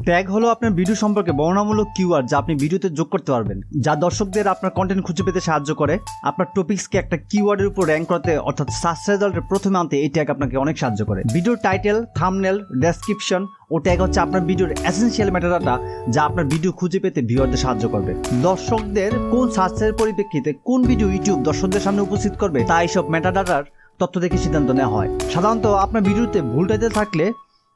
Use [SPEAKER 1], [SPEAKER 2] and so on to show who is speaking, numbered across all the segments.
[SPEAKER 1] Tag হলো আপনার video সম্পর্কে বর্ণনামূলক কিওয়ার্ড যা আপনি ভিডিওতে যোগ করতে পারবেন, যা দর্শকদের আপনার কন্টেন্ট খুঁজে পেতে সাহায্য করে। আপনার টপিকসকে একটা কিওয়ার্ডের উপর র্যাঙ্ক করতে অর্থাৎ সার্চ রেজাল্টের প্রথমে আনতে এই ট্যাগ আপনাকে অনেক সাহায্য করে। ভিডিওর টাইটেল, থাম্বনেল, ডেসক্রিপশন ও ট্যাগ হচ্ছে আপনার ভিডিওর এসেনশিয়াল মেটাডাটা যা আপনার ভিডিও খুঁজে পেতে ভিউয়ারদের সাহায্য করবে। দর্শকদের কোন সার্চের পরিপ্রেক্ষিতে কোন ভিডিও ইউটিউব দর্শকদের সামনে উপস্থিত করবে তা এইসব মেটাডাটার তথ্য দেখে সিদ্ধান্ত নেওয়া হয়। সাধারণত আপনার ভিডিওতে ভুল টাইটেল থাকলে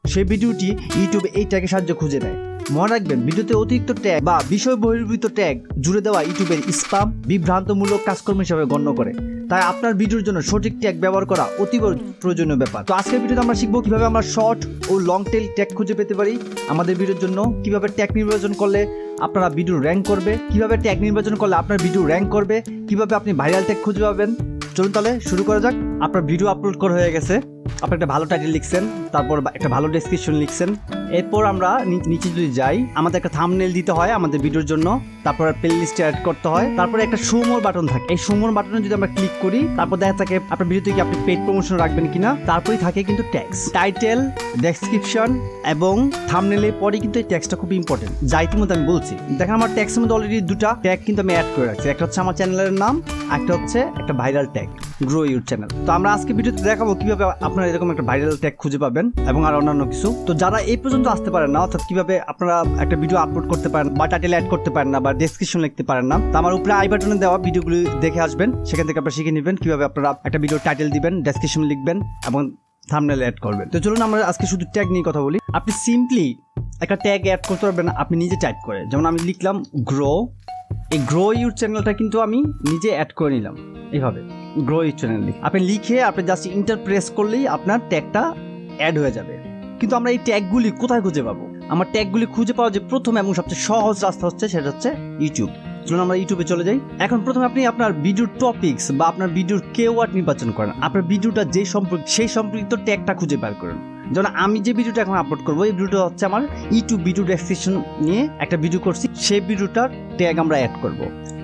[SPEAKER 1] সেই ভিডিওটি ইউটিউবে এই ট্যাগের সাহায্যে খুঁজে নেয়। মনে রাখবেন, ভিডিওতে অতিরিক্ত ট্যাগ বা বিষয় বহির্ভূত ট্যাগ জুড়ে দেওয়া ইউটিউবের স্প্যাম, বিভ্রান্তমূলক কাজকর্ম হিসাবে গণ্য করে। তাই আপনার ভিডিওর জন্য সঠিক ট্যাগ ব্যবহার করা অতি প্রয়োজনীয় ব্যাপার। তো আজকের ভিডিওতে আমরা শিখবো কিভাবে আমরা শর্ট ও লং টেল ট্যাগ খুঁজে পেতে পারি আমাদের ভিডিওর জন্য, কিভাবে ট্যাগ নির্বাচন করলে আপনারা ভিডিও র্যাঙ্ক করবে, কিভাবে ট্যাগ নির্বাচন করলে আপনার ভিডিও র্যাঙ্ক করবে, কিভাবে আপনি ভাইরাল ট্যাগ খুঁজে পাবেন। চলুন তাহলে শুরু করা যাক। আপনার ভিডিও আপলোড করা হয়ে গেছে, আপনি একটা ভালো টাইটেল লিখছেন, তারপর একটা ভালো ডেসক্রিপশন লিখছেন। এরপর আমরা নিচে যদি যাই, আমাদের একটা থাম্বনেল দিতে হয় আমাদের ভিডিওর জন্য, তারপর প্লে লিস্টে অ্যাড করতে হয়, তারপরে একটা শো মোর বাটন থাকে। এই শো মোর বাটনে যদি আমরা ক্লিক করি, তারপর দেখা থাকে আপনার ভিডিওতে কি আপনি পেইড প্রমোশন রাখবেন কিনা। তারপরে থাকে কিন্তু ট্যাক্স, টাইটেল, ডেসক্রিপশন এবং থাম্বনেলের পরে কিন্তু এই ট্যাক্সটা খুব ইম্পর্টেন্ট, যা ইতিমধ্যে আমি বলছি। দেখেন আমার ট্যাক্সের মধ্যে অলরেডি দুটা ট্যাগ কিন্তু আমি অ্যাড করে রাখছি। একটা হচ্ছে আমার চ্যানেলের নাম, একটা হচ্ছে একটা viral tag, grow your channel. তো আমরা আজকে ভিডিওতে দেখাবো কিভাবে আপনারা এরকম একটা ভাইরাল ট্যাগ খুঁজে পাবেন এবং আর অন্যান্য কিছু। তো যারা এই পর্যন্ত আসতে পারেন না, অর্থাৎ কিভাবে আপনারা একটা ভিডিও আপলোড করতে পারেন বা টাইটেল অ্যাড করতে পারেন না বা ডেসক্রিপশন লিখতে পারেন না, তো আমার উপরে আই বাটনে দেওয়া ভিডিওগুলি দেখে আসবেন, সেখান থেকে আপনারা শিখে নেবেন কিভাবে আপনারা একটা ভিডিও টাইটেল দিবেন, ডেসক্রিপশন লিখবেন এবং থাম্বনেল অ্যাড করবেন। তো চলুন আমরা আজকে শুধু ট্যাগ নিয়ে কথা বলি। আপনি সিম্পলি একটা ট্যাগ অ্যাড করতে পারবেন আপনি নিজে টাইপ করে। যেমন আমি লিখলাম গ্রো, এই গ্রো ইউর চ্যানেলটা কিন্তু আমি নিজে অ্যাড করে নিলাম এইভাবে, গ্রো ইউর চ্যানেল আপনি লিখে আপনি জাস্ট ইন্টার প্রেস করলেই আপনার ট্যাগটা অ্যাড হয়ে যাবে। কিন্তু আমরা এই ট্যাগগুলি কোথায় খুঁজে পাবো? আমার ট্যাগগুলি খুঁজে পাওয়া যে প্রথম এবং সবচেয়ে সহজ রাস্তা হচ্ছে সেটা হচ্ছে ইউটিউব। চলুন আমরা ইউটিউবে চলে যাই। এখন প্রথমে আপনি আপনার ভিডিওর টপিকস বা আপনার ভিডিওর কিওয়ার্ড নির্বাচন করেন, আপনার ভিডিওটা যে সেই সম্পর্কিত ট্যাগটা খুঁজে বের করেন। যেমন আমি যে ভিডিওটা এখন আপলোড করবো, এই ভিডিওটা হচ্ছে আমার ইউটিউব ভিডিও ডেসক্রিপশন নিয়ে একটা ভিডিও করছি, সেই ভিডিওটার ট্যাগ আমরা অ্যাড করব।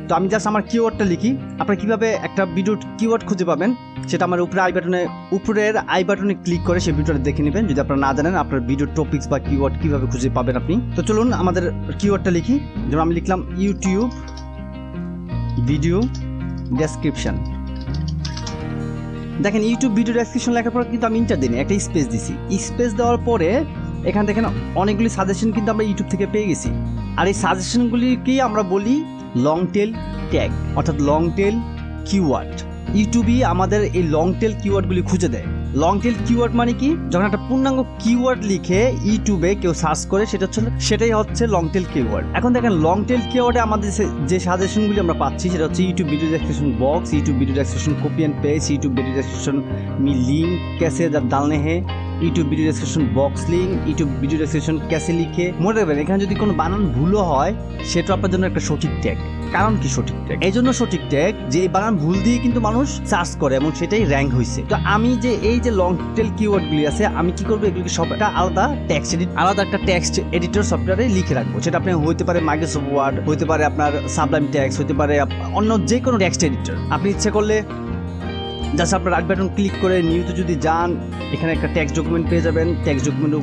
[SPEAKER 1] তো আমি জাস্ট আমার কিওয়ার্ডটা লিখি। আপনারা কিভাবে একটা ভিডিওর কিওয়ার্ড খুঁজে পাবেন সেটা আমার উপরের আই বাটনে ক্লিক করে সেই ভিডিওটা দেখে নেবেন। যদি আপনারা না জানেন আপনার ভিডিওর টপিকস বা কিওয়ার্ড কিভাবে খুঁজে পাবেন আপনি, তো চলুন আমাদের কিওয়ার্ডটা লিখি। যেমন আমি লিখলাম ইউটিউব ভিডিও ডেসক্রিপশন। দেখেন ইউটিউব ভিডিও ডেসক্রিপশন লেখার পর কিন্তু আমি ইন্টার দিই, একটা স্পেস দিছি। স্পেস দেওয়ার পরে এখান থেকে অনেকগুলি সাজেশন কিন্তু আমরা ইউটিউব থেকে পেয়ে গেছি, আর এই সাজেশনগুলিকেই আমরা বলি লং টেল ট্যাগ অর্থাৎ লং টেল কিওয়ার্ড। ইউটিউবই আমাদের এই লং টেল কিওয়ার্ডগুলি খুঁজে দেয়। লং টেল কিওয়ার্ড মানে কি? যখন একটা পূর্ণাঙ্গ কিওয়ার্ড লিখে ইউটিউবে কেউ সার্চ করে সেটাই হচ্ছে লং টেল কিওয়ার্ড। এখন দেখেন লং টেল কিওয়ার্ডে আমাদের যে সাজেশনগুলি আমরা পাচ্ছি সেটা হচ্ছে YouTube video description box, YouTube video description copy and paste, YouTube video description মি লিঙ্ক कैसे डालने हैं, YouTube video description box link, YouTube video description कैसे লিখে। মনে রাখবেন এখানে যদি কোনো বানান ভুলও হয় সেটা আপনার জন্য একটা সঠিক ট্যাগ। কারণ কি সঠিক ট্যাগ? এই জন্য সঠিক ট্যাগ যে এই বানান ভুল দিয়ে কিন্তু মানুষ সার্চ করে এবং সেটাই র্যাঙ্ক হয়েছে। তো আমি যে এই যে লং টেল কিওয়ার্ডগুলি আছে আমি কি করবো, এগুলিকে সব একটা আলাদা একটা টেক্সট এডিটর সফটওয়্যারে লিখে রাখবো। সেটা আপনি হইতে পারে মাইক্রোসফট ওয়ার্ড, হইতে পারে আপনার সাবলাইম টেক্সট, হইতে পারে অন্য যে কোনো টেক্সট এডিটর। আপনি ইচ্ছে করলে জাস্ট আপনার রাইট বাটন ক্লিক করে নিউতে যদি যান, এখানে একটা টেক্সট ডকুমেন্ট পেয়ে যাবেন। টেক্সট ডকুমেন্ট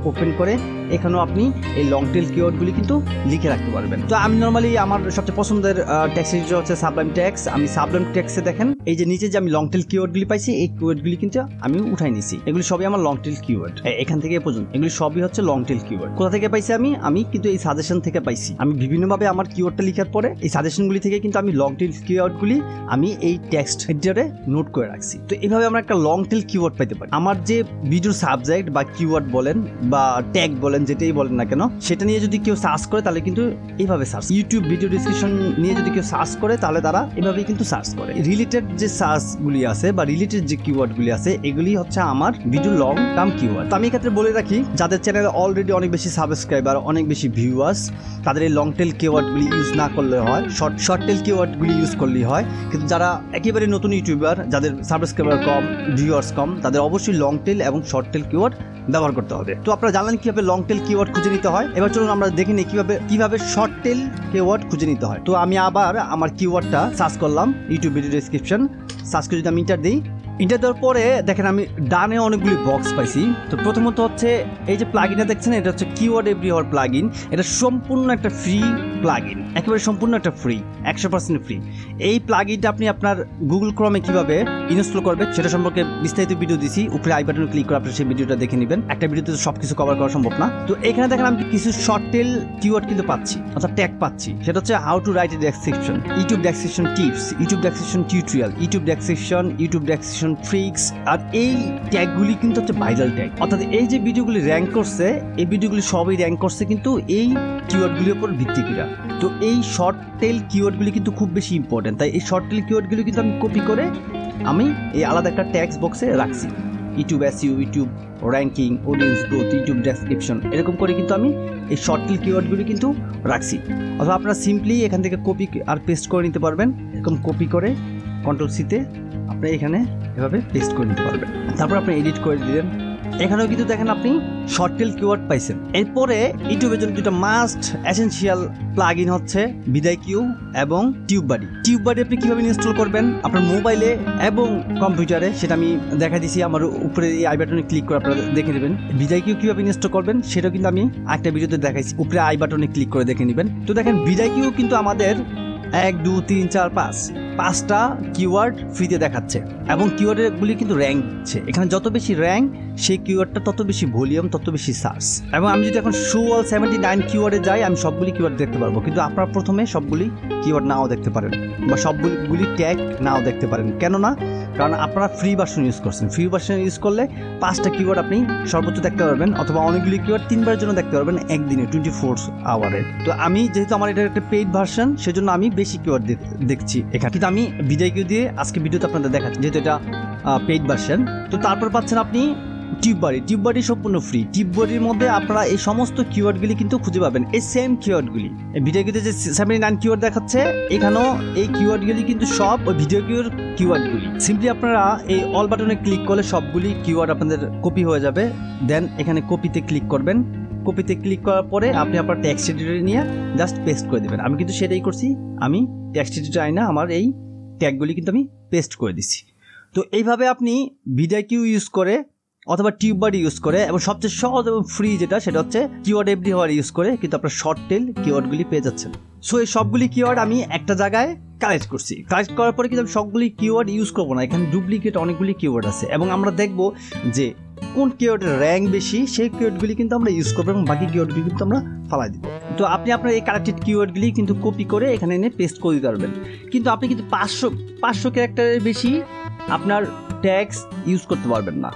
[SPEAKER 1] ওপেন করে এখানেও আপনি এই লং টেল কিওয়ার্ডগুলি কিন্তু লিখে রাখতে পারবেন। তো আমি নর্মালি আমার সবচেয়ে পছন্দের টেক্সট এডিটর হচ্ছে সাবলাইম টেক্সট। আমি সাবলাইম টেক্সটে দেখেন এই যে নিচে যে আমি লং টেল কিওয়ার্ডগুলি পাইছি, এই কিওয়ার্ডগুলি কিন্তু আমি উঠাই নিছি। এগুলি সবই আমার লং টেল কিওয়ার্ড। এখান থেকে পর্যন্ত এগুলি সবই হচ্ছে লং টেল কিওয়ার্ড। কোথা থেকে পাইছি? আমি কিন্তু এই সাজেশন থেকে পাইছি। আমি বিভিন্নভাবে আমার কিওয়ার্ডটা লেখার পরে এই সাজেশনগুলি থেকে কিন্তু আমি লং টেল কিওয়ার্ডগুলি আমি এই টেক্সট এডিটরে নোট করে রাখছি। তো এইভাবে আমরা একটা লং টেল কিওয়ার্ড পাইতে পারি। আমার যে ভিডিওর সাবজেক্ট বা কিওয়ার্ড বলেন বা ট্যাগ বলেন, যেটাই বলেন না কেন, সেটা নিয়ে যদি কেউ সার্চ করে তাহলে কিন্তু এইভাবে সার্চ, ইউটিউব ভিডিও ডেসক্রিপশন নিয়ে যদি কেউ সার্চ করে তাহলে তারা এভাবেই কিন্তু সার্চ করে। রিলেটেড যে সার্চগুলি আছে বা রিলেটেড যে কিওয়ার্ডগুলি আছে এগুলি হচ্ছে আমার ভিডিও লং টার্ম কিওয়ার্ড। তো আমি এক্ষেত্রে বলে রাখি, যাদের চ্যানেলে অলরেডি অনেক বেশি সাবস্ক্রাইবার, অনেক বেশি ভিউয়ার্স, তাদের এই লং টেল কিওয়ার্ডগুলি ইউজ না করলে হয়, শর্ট টেল কিওয়ার্ডগুলি ইউজ করলেই হয়। কিন্তু যারা একেবারে নতুন ইউটিউবার, যাদের সাবস্ক্রাইবার কম, ভিউয়ার্স কম, তাদের অবশ্যই লং টেল এবং শর্ট টেল কিওয়ার্ড ব্যবহার করতে হবে। তো আপনারা জানলেন কিভাবে লং টেল কিওয়ার্ড খুঁজে নিতে হয়। এবার চলুন আমরা দেখে নিই কিভাবে শর্ট টেল কিওয়ার্ড খুঁজে নিতে হয়। তো আমি আবার আমার কিওয়ার্ডটা সার্চ করলাম, ইউটিউব ভিডিও ডেসক্রিপশন সার্চ করে যদি আমি ইন্টার দিই, এটা দেওয়ার পরে দেখেন আমি ডানে অনেকগুলি বক্স পাইছি। তো প্রথমত হচ্ছে এই যে প্লাগইনটা দেখছেন, এটা হচ্ছে কিওয়ার্ড এভরিওয়ার প্লাগইন। এটা সম্পূর্ণ একটা ফ্রি প্লাগইন, একেবারে সম্পূর্ণ একটা ফ্রি, 100% ফ্রি। এই প্লাগইনটা আপনি আপনার গুগল ক্রমে কিভাবে ইনস্টল করবে সেটা সম্পর্কে বিস্তারিত ভিডিও দিছি, উপরে আই বাটনে ক্লিক করে আপনি সেই ভিডিওটা দেখে নেবেন। একটা ভিডিওতে সবকিছু কভার করা সম্ভব না। তো এখানে দেখেন আমি কিছু শর্ট টেল কিওয়ার্ড কিন্তু পাচ্ছি, অর্থাৎ ট্যাগ পাচ্ছি। সেটা হচ্ছে how to write a description, YouTube description tips, YouTube description tutorial, YouTube description tricks. আর এই ট্যাগগুলি কিন্তু হচ্ছে ভাইরাল ট্যাগ, অর্থাৎ এই যে ভিডিওগুলি র্যাঙ্ক করছে, এই ভিডিওগুলি সবই র্যাঙ্ক করছে কিন্তু এই কিওয়ার্ডগুলির উপর ভিত্তি করে। তো এই শর্ট টেল কিওয়ার্ডগুলি কিন্তু খুব বেশি ইম্পর্টেন্ট, তাই এই শর্ট টেল কিওয়ার্ডগুলি কিন্তু আমি কপি করে আমি এই আলাদা একটা ট্যাক্স বক্সে রাখছি। YouTube SEO, YouTube ranking, audience growth, YouTube description, এরকম করে কিন্তু আমি এই শর্ট টেল কিওয়ার্ডগুলি কিন্তু রাখছি। অথবা আপনারা সিম্পলি এখান থেকে কপি আর পেস্ট করে নিতে পারবেন। এরকম কপি করে কন্ট্রোল-সিতে আপনি এখানে এভাবে পেস্ট করে নিতে পারবেন। তারপর আপনি এডিট করে দিলেন। এখানেও কিন্তু দেখেন আপনি শর্ট টেল কিওয়ার্ড পাইছেন। এরপরে ইউটিউবের জন্য দুটো মাস্ট এসেনশিয়াল প্লাগইন হচ্ছে vidiq এবং tubebuddy। tubebuddy আপনি কিভাবে ইনস্টল করবেন আপনার মোবাইলে এবং কম্পিউটারে সেটা আমি দেখা দিছি। আমার উপরে এই আই বাটনে ক্লিক করে আপনারা দেখে নেবেন। vidiq কিভাবে ইনস্টল করবেন সেটা কিন্তু আমি একটা ভিডিওতে দেখাইছি, উপরে আই বাটনে ক্লিক করে দেখে নেবেন। তো দেখেন vidiq কিন্তু আমাদের 1 2 3 4 5টা কিওয়ার্ড ফ্রিতে দেখাচ্ছে এবং কিওয়ার্ডগুলি কিন্তু র্যাঙ্ক দিচ্ছে। এখানে যত বেশি র্যাঙ্ক সেই কিওয়ার্ডটা তত বেশি ভলিউম, তত বেশি সার্চ। এবং আমি যদি এখন শো অল 79 কিওয়ার্ডে যাই আমি সবগুলি কিওয়ার্ড দেখতে পারবো, কিন্তু আপনারা প্রথমে সবগুলি কিওয়ার্ড নাও দেখতে পারেন বা সবগুলি ট্যাগ নাও দেখতে পারেন। কেন না? কারণ আপনারা ফ্রি ভার্সন ইউজ করছেন। ফ্রি ভার্সন ইউজ করলে 5টা কিওয়ার্ড আপনি সর্বোচ্চ দেখতে পারবেন, অথবা অনেকগুলি কিওয়ার্ড 3বারের জন্য দেখতে পারবেন একদিনে, 24 আওয়ারে। তো আমি যেহেতু আমার এটা একটা পেইড ভার্সন সেজন্য আমি বেশি কিওয়ার্ড দেখছি এখানে। কিন্তু আমি vidiq দিয়ে আজকে ভিডিওতে আপনাদের দেখাচ্ছি, যেহেতু এটা পেইড ভার্সন। তো তারপর পাচ্ছেন আপনি tubebuddy সম্পূর্ণ ফ্রি। tubebuddyর মধ্যে আপনারা এই সমস্ত কিওয়ার্ডগুলি কিন্তু খুঁজে পাবেন, এই সেম কিওয়ার্ডগুলি। এই vidiqতে যে 79 কিওয়ার্ড দেখাচ্ছে, এখানেও এই কিওয়ার্ডগুলি কিন্তু সব ওই vidiqর কিওয়ার্ডগুলি। সিম্পলি আপনারা এই অল বাটনে ক্লিক করলে সবগুলি কিওয়ার্ড আপনাদের কপি হয়ে যাবে। দেন এখানে কপিতে ক্লিক করবেন। কপিতে ক্লিক করার পরে আপনি আপনার টেক্সট এডিটরে নিয়ে জাস্ট পেস্ট করে দেবেন। আমি কিন্তু সেটাই করছি, আমি টেক্সট এডিটরে আইনা আমার এই ট্যাগগুলি কিন্তু আমি পেস্ট করে দিছি। তো এইভাবে আপনি vidiq ইউজ করে অথবা tubebuddy ইউজ করে এবং সবচেয়ে সহজ এবং ফ্রি যেটা সেটা হচ্ছে কিওয়ার্ড এভরিওয়ার ইউজ করে কিন্তু আপনার শর্ট টেল কিওয়ার্ডগুলি পেয়ে যাচ্ছেন। সো এই সবগুলি কিওয়ার্ড আমি একটা জায়গায় কালেক্ট করছি। কালেক্ট করার পরে কিন্তু আমি সবগুলি কিওয়ার্ড ইউজ করবো না, এখানে ডুপ্লিকেট অনেকগুলি কিওয়ার্ড আছে এবং আমরা দেখবো যে কোন কিওয়ার্ডের র্যাঙ্ক বেশি সেই কিওয়ার্ডগুলি কিন্তু আমরা ইউজ করবো এবং বাকি কিওয়ার্ডগুলি কিন্তু আমরা ফালাই দিব। তো আপনি আপনার এই কালেক্টেড কিওয়ার্ডগুলি কিন্তু কপি করে এখানে এনে পেস্ট করে দিতে পারবেন। কিন্তু আপনি কিন্তু 500 ক্যারেক্টারের বেশি আপনার ট্যাগস ইউজ করতে পারবেন না।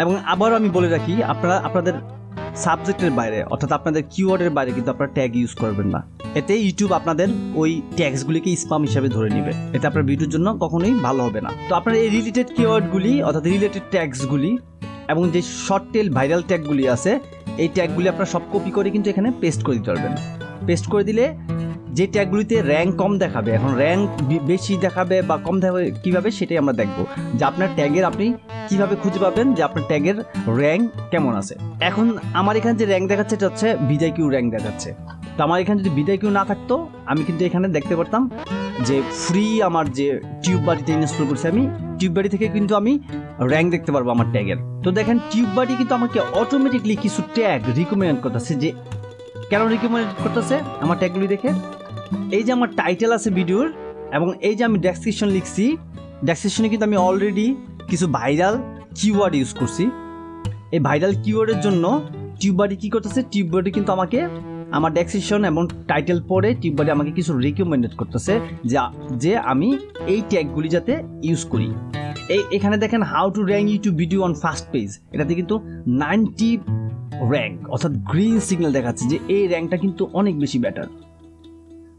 [SPEAKER 1] এবং আবারও আমি বলে রাখি, আপনারা আপনাদের সাবজেক্টের বাইরে অর্থাৎ আপনাদের কিওয়ার্ডের বাইরে কিন্তু আপনারা ট্যাগ ইউজ করবেন না। এতে ইউটিউব আপনাদের ওই ট্যাগসগুলিকে স্প্যাম হিসাবে ধরে নেবে, এতে আপনার ভিডিওর জন্য কখনোই ভালো হবে না। তো আপনার এই রিলেটেড কিওয়ার্ডগুলি অর্থাৎ রিলেটেড ট্যাগসগুলি এবং যে শর্ট টেল ভাইরাল ট্যাগগুলি আছে এই ট্যাগগুলি আপনারা সব কপি করে কিন্তু এখানে পেস্ট করে দিতে পারবেন। পেস্ট করে দিলে যে ট্যাগগুলিতে র্যাঙ্ক কম দেখাবে, এখন র্যাঙ্ক বেশি দেখাবে বা কম দেখাবে কীভাবে সেটাই আমরা দেখব, যে আপনার ট্যাগের আপনি কিভাবে খুঁজে পাবেন যে আপনার ট্যাগের র্যাঙ্ক কেমন আছে। এখন আমার এখানে যে র্যাঙ্ক দেখাচ্ছে এটা হচ্ছে vidiq র্যাঙ্ক দেখাচ্ছে। তো আমার এখানে যদি vidiq না থাকতো আমি কিন্তু এখানে দেখতে পারতাম যে ফ্রি আমার যে tubebuddy ইনস্টল করছি আমি tubebuddy থেকে কিন্তু আমি র্যাঙ্ক দেখতে পারবো আমার ট্যাগের। তো দেখেন tubebuddy কিন্তু আমাকে অটোমেটিকলি কিছু ট্যাগ রিকমেন্ড করতেছে। যে কেন রিকমেন্ড করতেছে আমার ট্যাগগুলি দেখে, এই যে আমার টাইটেল আছে ভিডিওর এবং এই যে আমি ডেসক্রিপশন লিখছি, ডেসক্রিপশনে কিন্তু আমি অলরেডি কিছু ভাইরাল কিওয়ার্ড ইউজ করছি। এই ভাইরাল কিওয়ার্ডের জন্য tubebuddy কি করতেছে, tubebuddy কিন্তু আমাকে আমার ডেসক্রিপশন এবং টাইটেল পড়ে tubebuddy আমাকে কিছু রিকমেন্ডেড করতেছে যে আমি এই ট্যাগগুলি যাতে ইউজ করি। এখানে দেখেন how to rank YouTube video on first page, এটাতে কিন্তু 90 র্যাঙ্ক অর্থাৎ গ্রিন সিগন্যাল দেখাচ্ছে যে এই র্যাঙ্কটা কিন্তু অনেক বেশি বেটার।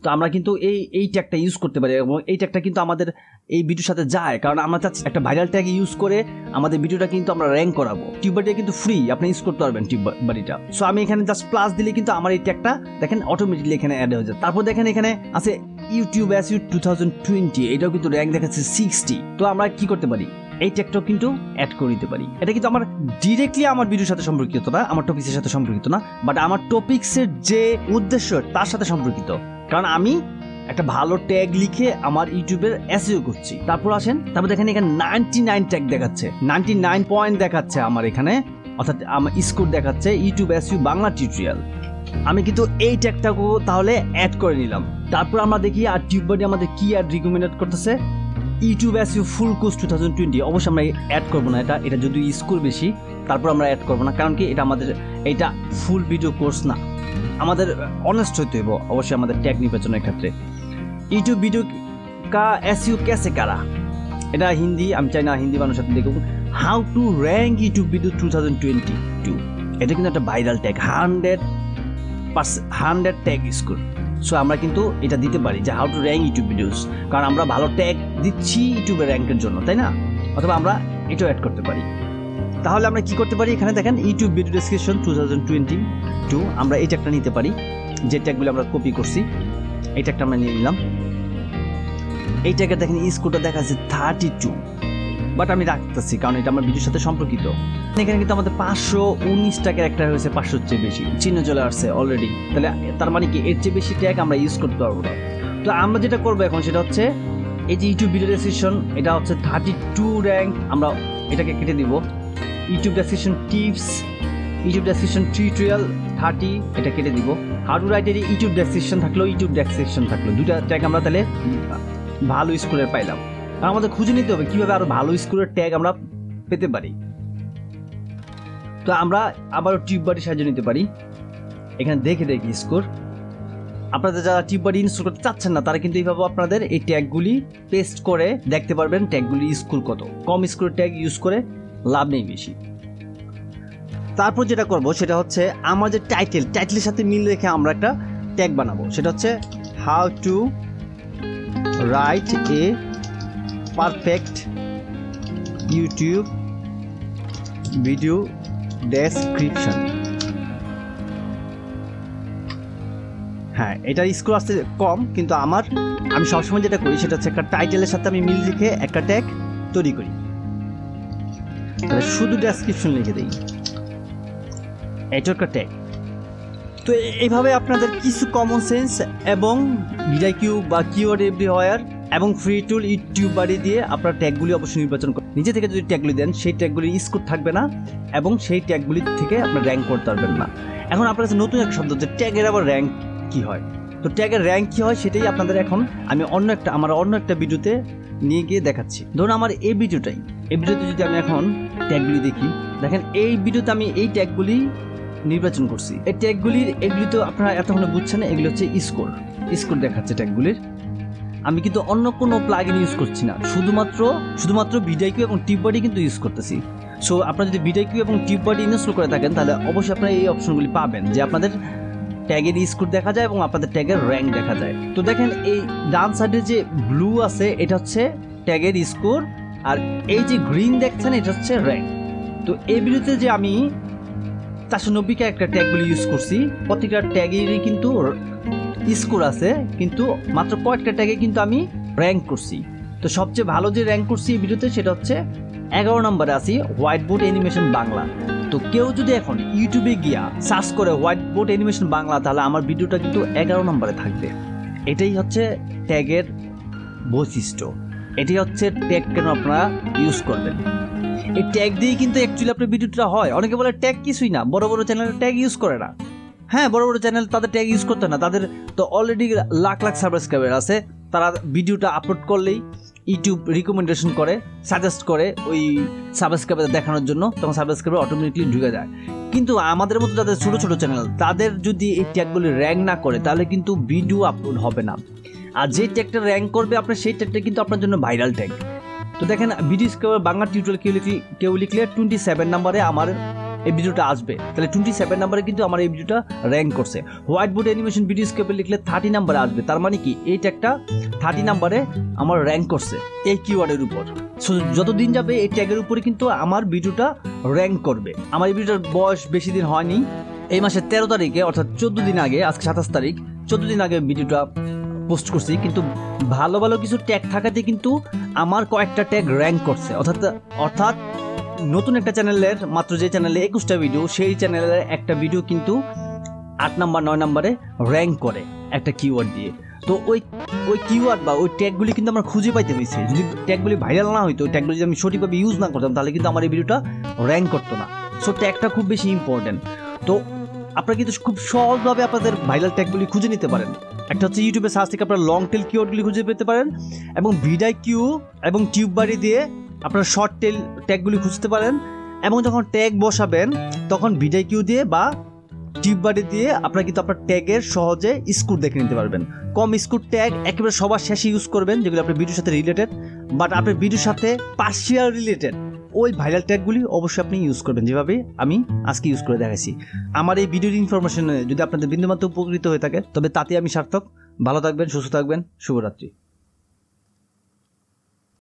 [SPEAKER 1] তো আমরা কিন্তু এই ট্যাগটা ইউজ করতে পারি এবং এই ট্যাগটা কিন্তু আমাদের এই ভিডিওর সাথে যায়, কারণ আমরা চাচ্ছি একটা ভাইরাল ট্যাগ ইউজ করে আমাদের ভিডিওটা কিন্তু আমরা র্যাঙ্ক করাবো। tubebuddy কিন্তু ফ্রি, আপনি ইউজ করতে পারবেন tubebuddyটা। সো আমি এখানে জাস্ট প্লাস দিলে কিন্তু আমার এই ট্যাগটা দেখেন অটোমেটিকলি এখানে অ্যাড হয়ে যায়। তারপর দেখেন এখানে আছে ইউটিউব এসইও 2020, এটাও কিন্তু র্যাঙ্ক দেখাচ্ছে 60। তো আমরা কি করতে পারি, এই ট্যাগটাও কিন্তু অ্যাড করে দিতে পারি। এটা কিন্তু আমার ডিরেক্টলি আমার ভিডিওর সাথে সম্পর্কিত না, আমার টপিক্সের সাথে সম্পর্কিত না, বাট আমার টপিক্সের যে উদ্দেশ্য তার সাথে সম্পর্কিত। কারণ আমি একটা ভালো ট্যাগ লিখে আমার ইউটিউবের এসইও করছি। তারপর আসেন, তারপর দেখেন এখানে 99 ট্যাগ দেখাচ্ছে, 99 পয়েন্ট দেখাচ্ছে আমার এখানে, অর্থাৎ আমার স্কোর দেখাচ্ছে ইউটিউব এসইও বাংলা টিউটোরিয়াল। আমি কিন্তু এই ট্যাগটাকেও তাহলে অ্যাড করে নিলাম। তারপর আমরা দেখি আর টিউববাডি আমাদের কি অ্যাড রিকমেন্ড করতেছে, ইউটিউব এসইও ফুল কোর্স 2020। অবশ্যই আমরা অ্যাড করবো না, এটা যদি স্কোর বেশি তারপর আমরা অ্যাড করবো না, কারণ কি এটা ফুল ভিডিও কোর্স না। আমাদের অনেস্ট হইতে হইব অবশ্যই আমাদের ট্যাগ নির্বাচনের ক্ষেত্রে। ইউটিউব ভিডিও কা এসইও कैसे करा, এটা হিন্দি, আমি চাই না হিন্দি মানুষের সাথে দেখুন। How to rank YouTube video 2022, এটা কিন্তু একটা viral tag, 100 tag score. So আমরা কিন্তু এটা দিতে পারি যে how to rank YouTube videos, কারণ আমরা ভালো ট্যাগ দিচ্ছি ইউটিউবের র্যাঙ্কের জন্য, তাই না? অথবা আমরা এটাও অ্যাড করতে পারি। তাহলে আমরা কি করতে পারি, এখানে দেখেন ইউটিউব ভিডিও ডেসক্রিপশন 2022, আমরা এই ট্যাগটা নিতে পারি, যে ট্যাগগুলো আমরা কপি করছি এই ট্যাগটা আমরা নিয়ে নিলাম। এই ট্যাগে দেখেন স্কোরটা দেখা যাচ্ছে 32, বাট আমি রাখতেছি কারণ এটা আমার ভিডিওর সাথে সম্পর্কিত। এখানে কিন্তু আমাদের 519 ট্যাগের একটা হয়েছে 500 চেয়ে বেশি চিহ্ন চলে আসছে অলরেডি, তাহলে তার মানে কি এর চেয়ে বেশি ট্যাগ আমরা ইউজ করতে পারবো না। তো আমরা যেটা করবো এখন সেটা হচ্ছে এই যে ইউটিউব ভিডিও ডেসক্রিপশন, এটা হচ্ছে 32 র্যাঙ্ক, আমরা এটাকে কেটে দিব। YouTube description tips, YouTube description tutorial 30, এটা কেটে দিব। How to right, YouTube description থাকলো, ইউটিউব ডেসক্রিপশন থাকলো, দুটা ট্যাগ আমরা তাহলে ভালো স্কোরের পাইলাম। আর আমাদের খুঁজে নিতে হবে কিভাবে আরো ভালো স্কোরের ট্যাগ আমরা পেতে পারি। তো আমরা আবারও টিউববাডি সাহায্য নিতে পারি, এখানে দেখে দেখি স্কোর। আপনাদের যারা টিউববাডি ইনস্টল করতে চাচ্ছেন না তারা কিন্তু এইভাবে আপনাদের এই ট্যাগগুলি পেস্ট করে দেখতে পারবেন ট্যাগগুলি স্কোর কত। কম স্কোরের ট্যাগ ইউজ করে লাভ নেই বেশি। তারপর যেটা করব সেটা হচ্ছে আমার যে টাইটেলের সাথে মিল রেখে আমরা একটা ট্যাগ বানাবো, সেটা হচ্ছে how to write A perfect YouTube video description. হ্যাঁ, এটার স্কোর আসতে কম, কিন্তু আমি সবসময় যেটা করি সেটা হচ্ছে একটা টাইটেলের সাথে আমি মিল রেখে একটা ট্যাগ তৈরি করি, শুধু ডেসক্রিপশন লিখে দিই, এটা একটা ট্যাগ। তো এইভাবে আপনাদের কিছু কমন সেন্স এবং vidiq বা কিওয়ার্ড এভরিওয়্যার এবং ফ্রি টুল টিউববাডি দিয়ে আপনার ট্যাগগুলি অবশ্যই নির্বাচন করুন। নিজে থেকে যদি ট্যাগগুলি দেন সেই ট্যাগগুলি স্কোর থাকবে না এবং সেই ট্যাগগুলি থেকে আপনার র্যাঙ্ক করতে পারবেন না। এখন আপনার কাছে নতুন একটা শব্দ যে ট্যাগের আবার র্যাঙ্ক কি হয়। তো ট্যাগের র্যাঙ্ক কি হয় সেটাই আপনাদের এখন আমি অন্য একটা ভিডিওতে নিয়ে গিয়ে দেখাচ্ছি। ধরুন আমার এই ভিডিওতে যদি আমি এখন ট্যাগগুলি দেখি, দেখেন এই ভিডিওতে আমি এই ট্যাগগুলি নির্বাচন করছি। এই এগুলি তো আপনারা এতক্ষণে বুঝছেন, এগুলো হচ্ছে স্কোর দেখাচ্ছে ট্যাগগুলির। আমি কিন্তু অন্য কোনো প্লাগইন ইউজ করছি না, শুধুমাত্র vidiq এবং টিউববাডি কিন্তু ইউজ করতেছি। সো আপনারা যদি vidiq এবং টিউববাডি ইনস্টল করে থাকেন তাহলে অবশ্যই আপনারা এই অপশনগুলি পাবেন যে আপনাদের ট্যাগের স্কোর দেখা যায় এবং আপনাদের ট্যাগের র্যাঙ্ক দেখা যায়। তো দেখেন এই ডান সাইডে যে ব্লু আছে এটা হচ্ছে ট্যাগের স্কোর, আর এই যে গ্রিন দেখছেন এটা হচ্ছে র্যাঙ্ক। তো এই ভিডিওতে যে আমি 490 একটা ট্যাগগুলি ইউজ করছি, প্রত্যেকটা ট্যাগেরই কিন্তু স্কোর আছে, কিন্তু মাত্র কয়েকটা ট্যাগে কিন্তু আমি র্যাঙ্ক করছি। তো সবচেয়ে ভালো যে র্যাঙ্ক করছি এই ভিডিওতে সেটা হচ্ছে 11 নম্বরে আছি, হোয়াইট বোর্ড অ্যানিমেশন বাংলা। তো কেউ যদি এখন ইউটিউবে গিয়া সার্চ করে হোয়াইট বোর্ড অ্যানিমেশন বাংলা তাহলে আমার ভিডিওটা কিন্তু 11 নম্বরে থাকবে। এটাই হচ্ছে ট্যাগের বৈশিষ্ট্য, এটাই হচ্ছে ট্যাগ কেন আপনারা ইউজ করবেন। এই ট্যাগ দিয়ে কিন্তু অ্যাকচুয়ালি আপনার ভিডিওটা হয়। অনেকে বলে ট্যাগ কিছুই না, বড় বড় চ্যানেলে ট্যাগ ইউজ করে না। হ্যাঁ, বড় বড় চ্যানেল তাদের ট্যাগ ইউজ করতে না, তাদের তো অলরেডি লাখ সাবস্ক্রাইবার আছে, তারা ভিডিওটা আপলোড করলেই ইউটিউব রিকমেন্ডেশন করে, সাজেস্ট করে ওই সাবস্ক্রাইবার দেখানোর জন্য, তখন সাবস্ক্রাইবার অটোমেটিকলি ঢুকে যায়। কিন্তু আমাদের মতো যাদের ছোট ছোট চ্যানেল তাদের যদি এই ট্যাগগুলি র্যাঙ্ক না করে তাহলে কিন্তু ভিডিও আপলোড হবে না। আর যে ট্যাগটা র্যাঙ্ক করবে আপনার সেই ট্যাগটা কিন্তু আপনার জন্য ভাইরাল ট্যাগ। তো দেখেন ভিডিও বাংলা টিউটোরিয়াল কেউ লিখলে 27 নম্বরে আমার এই ভিডিওটা আসবে, তাহলে 27 নম্বরে কিন্তু আমার এই ভিডিওটা র্যাঙ্ক করছে। হোয়াইট বোর্ড অ্যানিমেশন ভিডিও স্কেপে লিখলে 30 নম্বরে আসবে, তার মানে কি এই ট্যাগটা 30 নম্বরে আমার র্যাঙ্ক করছে এই কিওয়ার্ডের উপর। সো যতদিন যাবে এই ট্যাগের উপরে কিন্তু আমার ভিডিওটা র্যাঙ্ক করবে। আমার এই ভিডিওটার বয়স বেশি দিন হয়নি, এই মাসের 13 তারিখে অর্থাৎ 14 দিন আগে, আজকে 27 তারিখ, 14 দিন আগে ভিডিওটা পোস্ট করছি, কিন্তু ভালো ভালো কিছু ট্যাগ থাকাতে কিন্তু আমার কয়েকটা ট্যাগ র্যাঙ্ক করছে। অর্থাৎ নতুন একটা চ্যানেলের মাত্র যে চ্যানেলে 21টা ভিডিও, সেই চ্যানেলের একটা ভিডিও কিন্তু 8 নম্বর 9 নম্বরে র্যাঙ্ক করে একটা কিওয়ার্ড দিয়ে। তো ওই কিওয়ার্ড বা ওই ট্যাগগুলি কিন্তু আমরা খুঁজে পাইতে হয়েছে। যদি ট্যাগগুলি ভাইরাল না হইতো, ট্যাগগুলি যদি আমি সঠিকভাবে ইউজ না করতাম, তাহলে কিন্তু আমার এই ভিডিওটা র্যাঙ্ক করতো না। সো ট্যাগটা খুব বেশি ইম্পর্টেন্ট। তো আপনারা কিন্তু খুব সহজভাবে আপনাদের ভাইরাল ট্যাগগুলি খুঁজে নিতে পারেন। একটা হচ্ছে ইউটিউবে সার্চ থেকে আপনারা লং টেল কিওয়ার্ডগুলি খুঁজে পেতে পারেন, এবং vidiq এবং টিউববাডি দিয়ে আপনারা শর্ট টেল ট্যাগগুলি খুঁজতে পারেন। এবং যখন ট্যাগ বসাবেন তখন vidiq দিয়ে বা টিউববাডি দিয়ে আপনারা কিন্তু আপনার ট্যাগের সহজে স্কোর দেখে নিতে পারবেন। কম স্কোর ট্যাগ একেবারে সবার শেষে ইউজ করবেন, যেগুলো আপনার ভিডিওর সাথে রিলেটেড, বাট আপনার ভিডিওর সাথে পার্শিয়াল রিলেটেড ওই ভাইরাল ট্যাগগুলি অবশ্যই আপনি ইউজ করবেন, যেভাবে আমি আজকে ইউজ করে দেখাইছি। আমার এই ভিডিওর ইনফরমেশনে যদি আপনাদের বিন্দুমাত্র উপকৃত হয়ে থাকে, তবে তাতে আমি সার্থক। ভালো থাকবেন, সুস্থ থাকবেন, শুভরাত্রি।